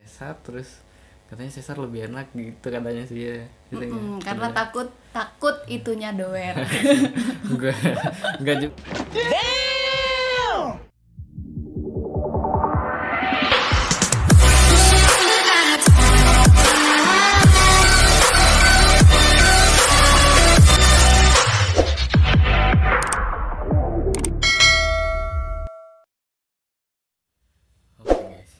sesar, terus katanya sesar lebih enak gitu katanya sih ya. Karena takut itunya doer. Enggak, enggak juga. Oke guys,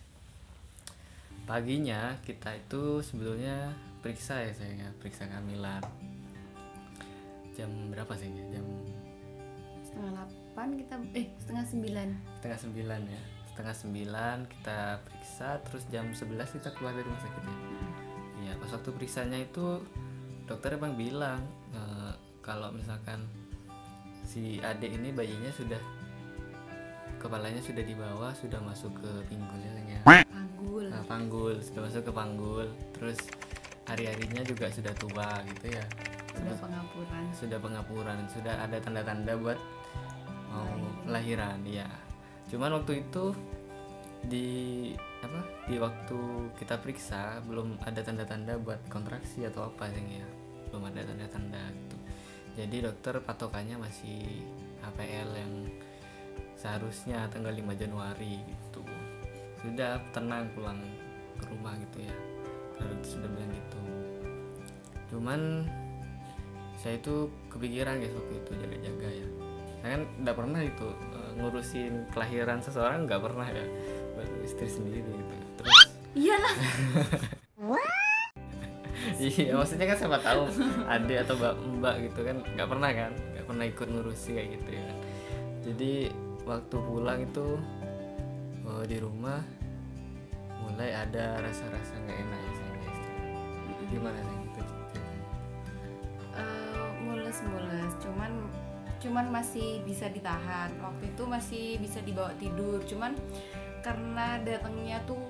paginya kita itu sebetulnya periksa ya sayang ya, periksa kehamilan. Jam berapa sih ya? Jam Setengah 8 kita setengah 9. setengah 9 ya, setengah 9 kita periksa, terus jam 11 kita keluar dari rumah sakit ya. Iya, pas waktu periksanya itu dokter emang bilang kalau misalkan si adik ini bayinya sudah, kepalanya sudah di bawah, sudah masuk ke pinggulnya ya. Panggul. Nah, panggul, sudah masuk ke panggul, terus hari-harinya juga sudah tua gitu ya. Udah pengapuran. Sudah pengapuran, sudah ada tanda-tanda buat mau lahiran ya. Cuman waktu itu di waktu kita periksa belum ada tanda-tanda buat kontraksi atau apa sih ya, belum ada tanda-tanda gitu. Jadi dokter patokannya masih HPL yang seharusnya tanggal 5 Januari gitu. Sudah tenang pulang ke rumah gitu ya, kalau dokter sudah bilang gitu. Cuman saya itu kepikiran guys waktu itu jaga-jaga ya. Saya kan nggak pernah itu ngurusin kelahiran seseorang, nggak pernah ya, baru istri sendiri gitu. Terus Iyalah. iya, maksudnya kan siapa tahu adik atau mbak gitu kan, nggak pernah ikut ngurusi kayak gitu ya. Jadi waktu pulang itu di rumah mulai ada rasa-rasa nggak enak ya sama istri. Gimana sih gitu ceritanya? Mules, cuman masih bisa ditahan. Waktu itu masih bisa dibawa tidur, cuman karena datangnya tuh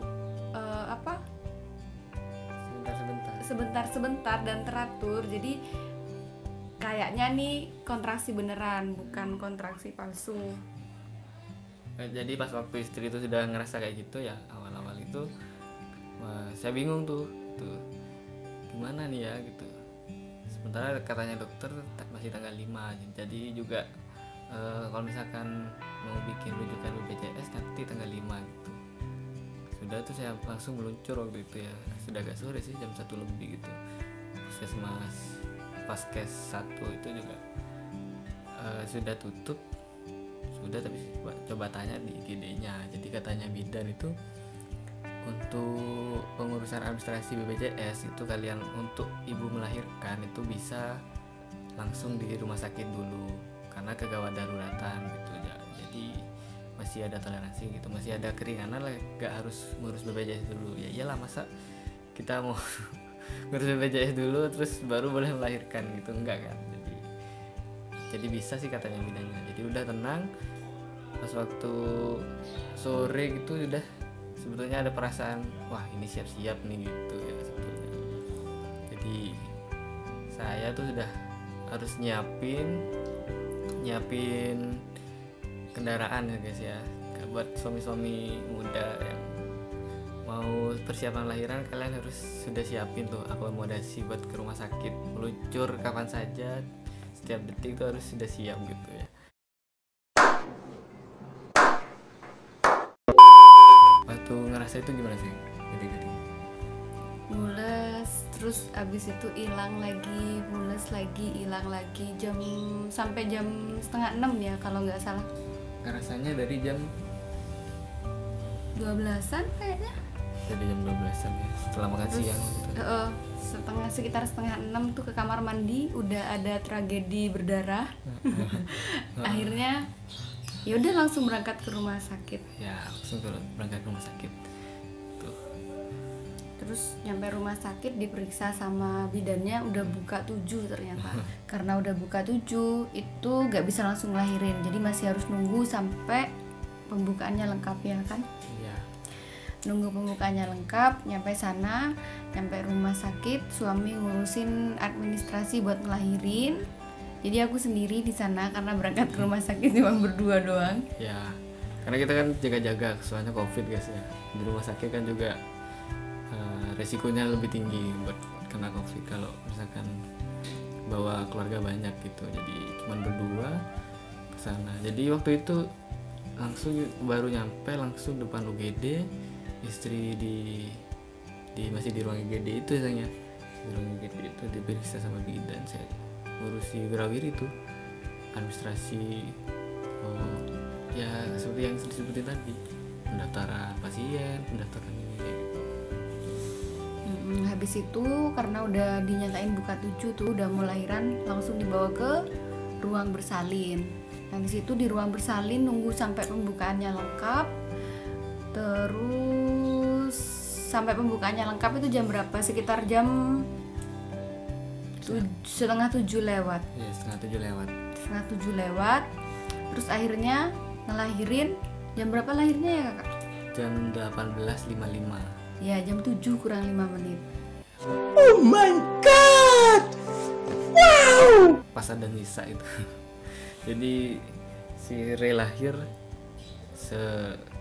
sebentar dan teratur, jadi kayaknya nih kontraksi beneran, bukan kontraksi palsu. Jadi pas waktu istri itu sudah ngerasa kayak gitu ya, awal-awal itu saya bingung tuh gimana nih ya gitu. Sementara katanya dokter masih tanggal 5, jadi juga kalau misalkan mau bikin rujukan BPJS nanti tanggal 5 gitu. Sudah tuh saya langsung meluncur waktu itu ya, sudah agak sore sih, jam 1 lebih gitu. Puskesmas Paskes 1 itu juga sudah tutup, sudah, tapi coba tanya di IGD-nya. Jadi katanya bidan itu untuk pengurusan administrasi BPJS itu kalian untuk ibu melahirkan itu bisa langsung di rumah sakit dulu karena kegawat daruratan gitu ya. Jadi masih ada toleransi gitu, masih ada keringanan lah, gak harus ngurus BPJS dulu. Ya iyalah, masa kita mau ngurus BPJS dulu terus baru boleh melahirkan gitu, enggak kan. Jadi bisa sih katanya bidannya. Jadi udah tenang. Pas waktu sore gitu udah sebetulnya ada perasaan wah ini siap-siap nih gitu ya sebetulnya. Jadi saya tuh sudah harus nyiapin kendaraan ya guys ya, buat suami-suami muda yang mau persiapan lahiran. Kalian harus sudah siapin tuh akomodasi buat ke rumah sakit, meluncur kapan saja, setiap detik tuh harus sudah siap gitu ya. Waktu ngerasa itu gimana sih? Jadi Mules, terus abis itu hilang lagi, mules lagi, hilang lagi, sampai jam setengah 6 ya kalau nggak salah. rasanya dari jam 12-an kayaknya. Dari jam 12-an ya, setelah makan siang gitu. Sekitar setengah 6 tuh ke kamar mandi, udah ada tragedi berdarah. Akhirnya ya udah langsung berangkat ke rumah sakit. Ya langsung berangkat ke rumah sakit tuh. Terus nyampe rumah sakit diperiksa sama bidannya, udah buka 7 ternyata. Karena udah buka 7 itu gak bisa langsung lahirin, jadi masih harus nunggu sampai pembukaannya lengkap ya kan. Iya. Nunggu pembukaannya lengkap, nyampe sana, nyampe rumah sakit, suami ngurusin administrasi buat ngelahirin. Jadi aku sendiri di sana karena berangkat ke rumah sakit cuma berdua doang. Ya, karena kita kan jaga-jaga soalnya COVID guys ya. Di rumah sakit kan juga resikonya lebih tinggi buat kena COVID kalau misalkan bawa keluarga banyak gitu. Jadi cuman berdua ke sana. Jadi waktu itu langsung baru nyampe langsung depan UGD, istri di masih di ruang IGD itu sayangnya. Di ruang IGD itu diperiksa sama bidan, saya ngurusi Wirawir itu administrasi, ya seperti yang disebutin tadi, pendaftaran pasien, pendaftaran ini kayak gitu. Habis itu karena udah dinyatain buka 7 tuh udah mau lahiran, langsung dibawa ke ruang bersalin. Nah di situ di ruang bersalin nunggu sampai pembukaannya lengkap. Terus sampai pembukaannya lengkap itu jam berapa? Sekitar jam 6:30 lewat. Ya, 6:30 lewat. 6:30 lewat. Terus akhirnya ngelahirin jam berapa lahirnya ya kakak? Jam 18.55. Ya jam 7 kurang 5 menit. Oh my god! Wow! Pas ada Nisa itu. Jadi si Re lahir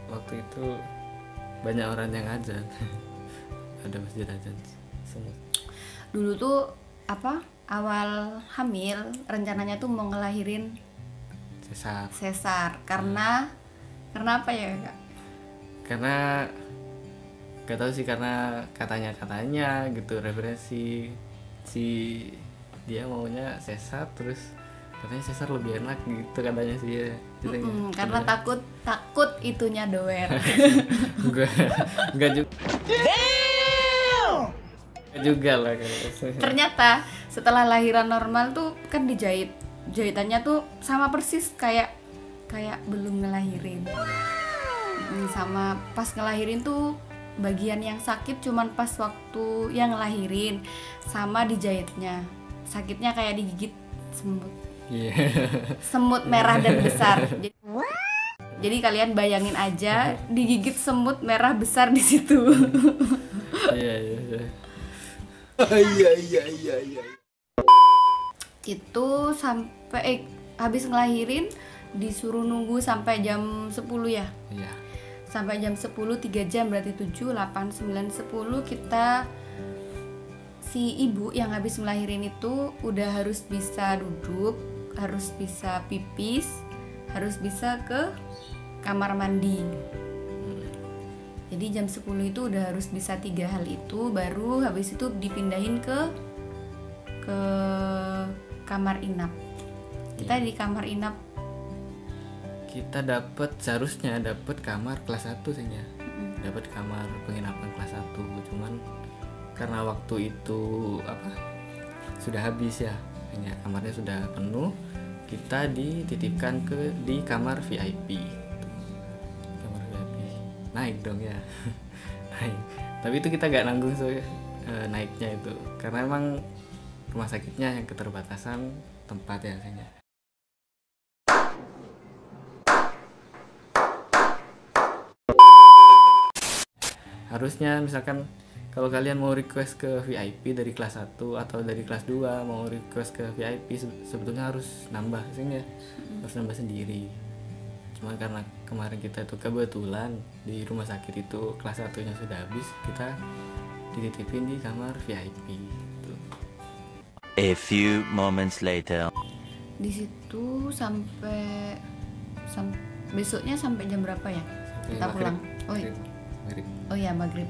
waktu itu banyak orang yang azan. Ada masjid azan semua. Dulu tuh awal hamil rencananya tuh mau ngelahirin sesar karena apa ya kak? Karena gak tahu sih, karena katanya gitu referensi si dia maunya sesar, terus katanya sesar lebih enak gitu katanya sih ya. Karena takut itunya doer. enggak juga lah kayaknya. Ternyata setelah lahiran normal tuh kan jahitannya tuh sama persis kayak belum ngelahirin. Sama pas ngelahirin tuh bagian yang sakit cuman pas waktu yang ngelahirin, sama dijahitnya sakitnya kayak digigit semut. Semut merah dan besar. Jadi kalian bayangin aja digigit semut merah besar di situ. Iya. Itu sampai habis ngelahirin disuruh nunggu sampai jam 10 ya. Iya. Sampai jam 10, 3 jam berarti 7, 8, 9, 10 kita si ibu yang habis ngelahirin itu udah harus bisa duduk, harus bisa pipis, harus bisa ke kamar mandi. Jadi jam 10 itu udah harus bisa 3 hal itu, baru habis itu dipindahin ke kamar inap. Kita di kamar inap kita seharusnya dapat kamar kelas 1 saja. Dapat kamar penginapan kelas 1, cuman karena waktu itu sudah habis ya, kamarnya sudah penuh, kita dititipkan di kamar VIP. Kamar VIP naik dong ya. Naik, tapi itu kita gak nanggung naiknya itu karena emang rumah sakitnya yang keterbatasan tempat ya kayaknya. Harusnya misalkan kalau kalian mau request ke VIP dari kelas 1 atau dari kelas 2 mau request ke VIP sebetulnya harus nambah sehingga harus nambah sendiri. Cuma karena kemarin kita itu kebetulan di rumah sakit itu kelas 1-nya sudah habis, kita dititipin di kamar VIP gitu. A few moments later. Di situ sampai besoknya sampai jam berapa ya? Kita pulang. Oh iya maghrib.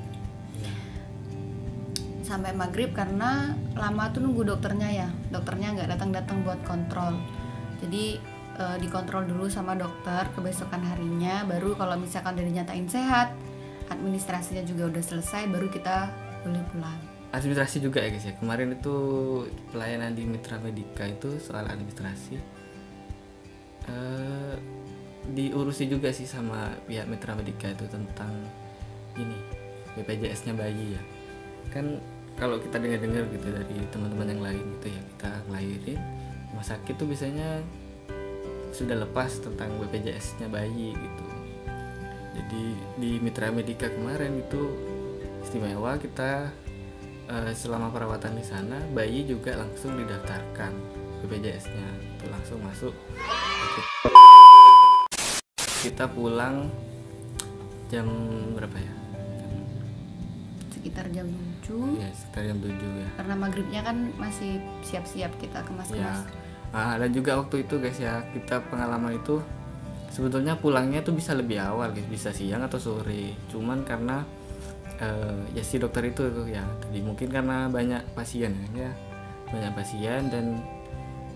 Sampai maghrib karena lama tuh nunggu dokternya ya. Dokternya nggak datang buat kontrol. Jadi dikontrol dulu sama dokter kebesokan harinya. Baru kalau misalkan udah dinyatain sehat, administrasinya juga udah selesai, baru kita boleh pulang. Administrasi juga ya guys ya. Kemarin itu pelayanan di Mitra Medika itu soal administrasi diurusi juga sih sama pihak Mitra Medika itu tentang ini BPJS-nya bayi ya. Kan kalau kita dengar-dengar gitu dari teman-teman yang lain gitu ya, kita ngelahirin rumah sakit tuh biasanya sudah lepas tentang BPJS-nya bayi gitu. Jadi di Mitra Medika kemarin itu istimewa, kita selama perawatan di sana bayi juga langsung didaftarkan BPJS-nya, itu langsung masuk. Kita pulang jam berapa ya? sekitar jam 7 ya sekitar jam 7 ya. karena maghribnya kan masih siap-siap kita Ya, kemas-kemas. dan juga waktu itu guys ya, kita pengalaman itu sebetulnya pulangnya tuh bisa lebih awal guys, bisa siang atau sore. Cuman karena ya si dokter itu ya tadi mungkin karena banyak pasien ya, banyak pasien, dan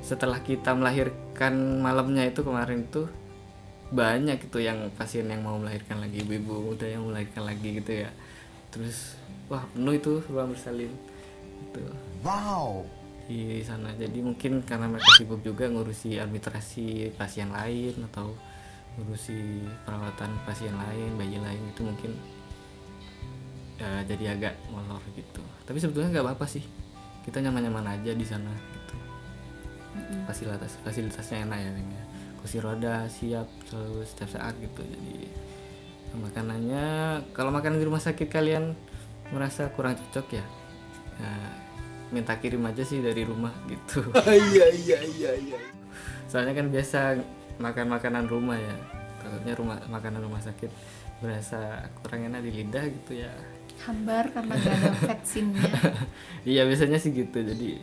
setelah kita melahirkan malamnya itu kemarin tuh banyak itu yang pasien yang mau melahirkan lagi, ibu-ibu muda yang melahirkan lagi gitu ya. Terus wah penuh itu ruang bersalin itu. Wow. Di sana. Jadi mungkin karena mereka sibuk juga ngurusi administrasi pasien lain atau ngurusi perawatan pasien lain, bayi lain itu mungkin ya, jadi agak molor gitu. Tapi sebetulnya nggak apa-apa sih, kita nyaman-nyaman aja di sana gitu. Fasilitasnya enak ya, Neng, ya. Kursi roda siap selalu setiap saat gitu. Jadi makanannya, kalau makan di rumah sakit kalian merasa kurang cocok ya, minta kirim aja sih dari rumah gitu. Iya. Soalnya kan biasa makan makanan rumah ya, takutnya makanan rumah sakit berasa kurang enak di lidah gitu ya. Hambar karena gak ada vaksinnya. Iya biasanya sih gitu, jadi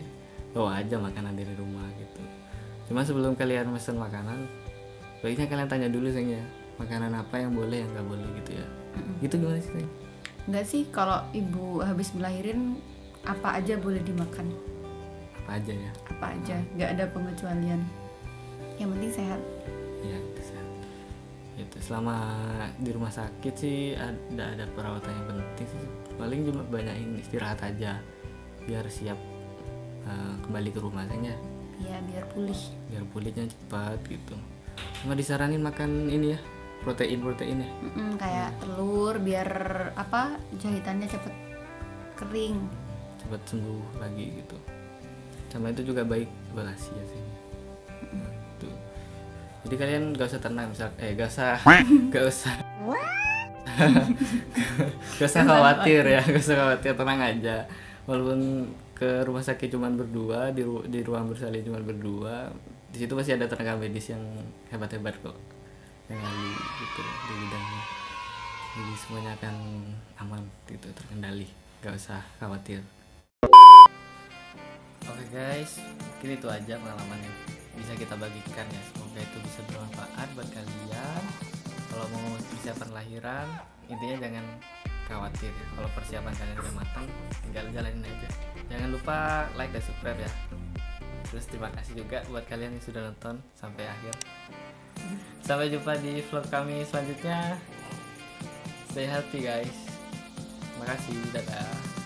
bawa aja makanan dari rumah gitu. Cuma sebelum kalian pesan makanan, baiknya kalian tanya dulu Seng ya, makanan apa yang boleh yang nggak boleh gitu ya. Gitu gimana sih Seng? Enggak sih, kalau ibu habis melahirin apa aja boleh dimakan, Apa aja ya? apa aja, nggak ada pengecualian. Yang penting sehat. Iya bisa. Itu selama di rumah sakit sih ada perawatan yang penting sih. Paling cuma banyakin istirahat aja biar siap kembali ke rumah Seng ya. Ya biar pulih. Biar pulihnya cepat gitu. Cuma disaranin makan ini ya, protein ya. Kayak telur biar apa jahitannya cepet kering. Cepat sembuh lagi gitu. Sama itu juga baik buat ASI ya sih. Tuh. Jadi kalian gak usah tenang, gak usah khawatir ya, gak usah khawatir, tenang aja. Walaupun ke rumah sakit cuman berdua, di ruang bersalin cuman berdua, di situ masih ada tenaga medis yang hebat-hebat kok, yang ahli gitu di bidangnya. Jadi semuanya akan aman gitu, terkendali, gak usah khawatir. Oke guys, mungkin itu aja pengalaman yang bisa kita bagikan ya. Semoga itu bisa bermanfaat buat kalian. Kalau mau persiapan lahiran, intinya jangan khawatir ya. Kalau persiapan kalian udah matang, tinggal jalanin aja. Jangan lupa like dan subscribe ya. Terus terima kasih juga buat kalian yang sudah nonton sampai akhir. Sampai jumpa di vlog kami selanjutnya. Stay healthy guys. Terima kasih, dadah.